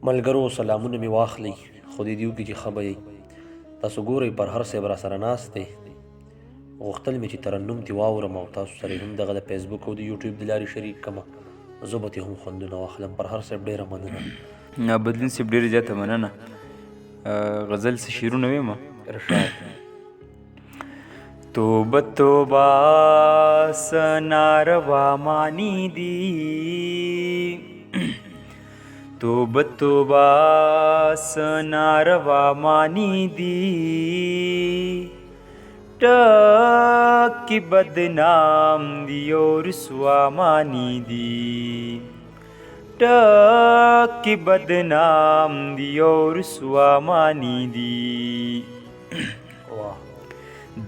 ملګرو سلامونه مې واخلئ خو دې دیو کې چې ښه به یئ. تاسو ګورئ پرهر صاحب را سره ناست دی. غوښتل مې چې ترنم ترې واورم او تاسو سره یې هم دغه د فیسبوک او د یوټیوب د لارې شریک کړمه. زه به ترې هم خوندونه واخلم. پرهر صاحب ډېره مننه. بدلون صاحب ډېره زیاته مننه. غزل څه شعرونه ویمه؟ ارشاد. توبه توبه څه ناروا معنی دي، توبه توبه څه ناروا معنی دي، ټکي بدنام دي او رسوا معنی دي، ټکي بدنام دي او رسوا معنی دي.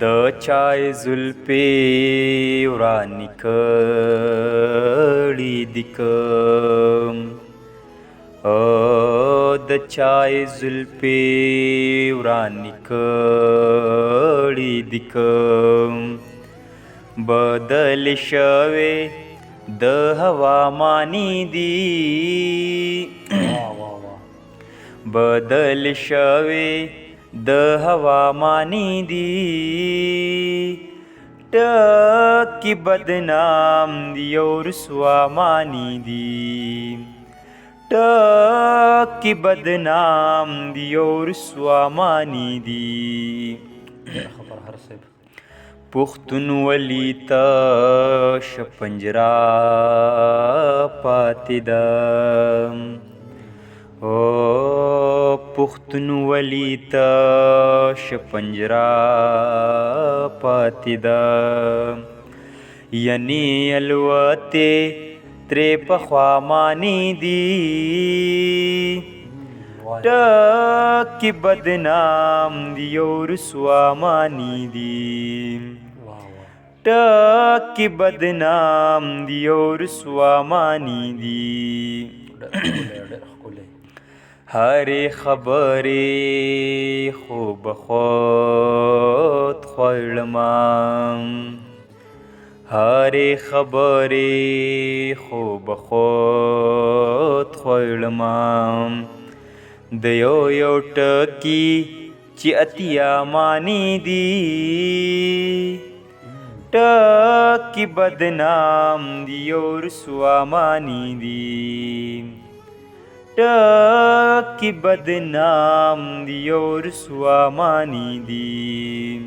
د چای زلفې ورانې کړي دي کم، د چای زلفې ورانې کړي دي کم، بدل شوې د هوا معنی دي، بدل شوې د هوا معنی دي، ټکي بدنام دي او رسوا معنی دي، ټکي بدنام دي او رسوا معنی دي. پښتونولي ته شپنجرا پاتې ده، پښتونولي ته شپنجرا پاتې ده، یعنې الوتې ترې پخوا معنی دي، ټکي بدنام دي او رسوا معنی دي، ټکي بدنام دي او رسوا معنی دي. هرې خبرې خو به خود خوړمه، هرې خبرې خو به خود خوړمه، د یو یو ټکي چې اتیا معنی دي، ټکي بدنام دي او رسوا معنی دي، ټکي بدنام دي او رسوا معنی دي.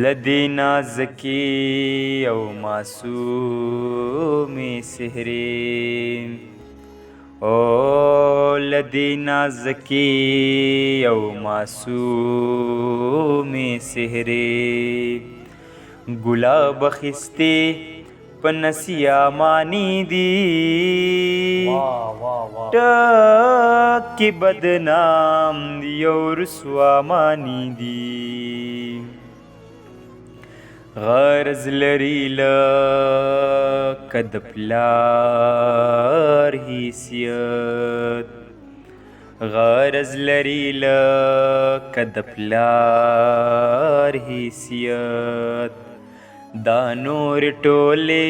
له دې نازکې او معصومې سحرې، او له دې نازکې او معصومې سحرې، ګلاب اخیستې په نسیا معنی دي، ټکي بدنام دي او رسوا معنی دي. غرض لري لکه د پلار حیثیت، غرض لري لکه د پلار حیثیت، دا نور ټولې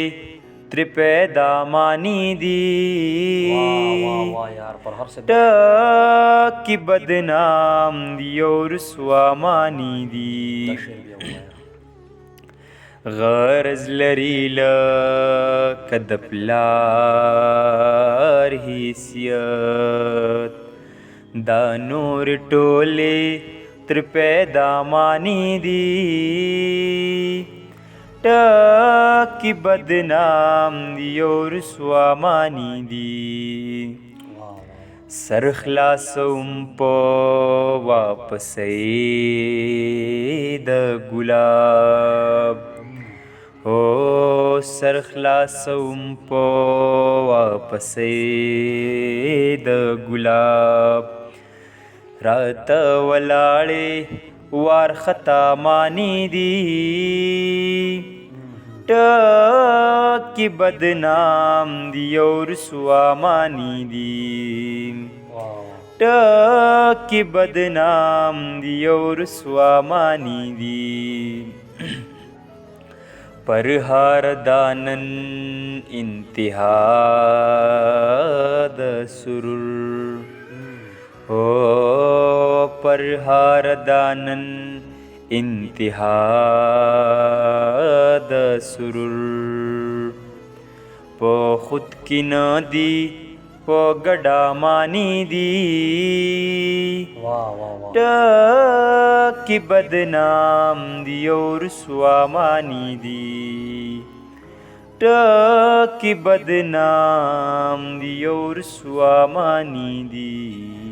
ترې پیدا معنی دي، ټکي بدنام دي او رسوا معنی دي. غرض لري لکه د پلار حیثیت، دا نور ټولې تر پیدا معنی دي، ټکي بدنام دي او رسوا معنی دي. سر خلاصوم په واپسۍ د ګلاب، او سر خلاصوم په واپسۍ د ګلاب، راته ولاړې وارخطا معنی دي، ټکي بدنام دي او رسوا معنی دي، ټکي بدنام دي او رسوا معنی دي. पर हार दानन इंतहा द सुरुर हो पर हार दानन इंतहा द सुरुर पो खुद की न दी पो गड़ा मानी दी वाह वाह वाह की बदनाम दी और स्वामानी दी की बदनाम दी और स्वामानी दी।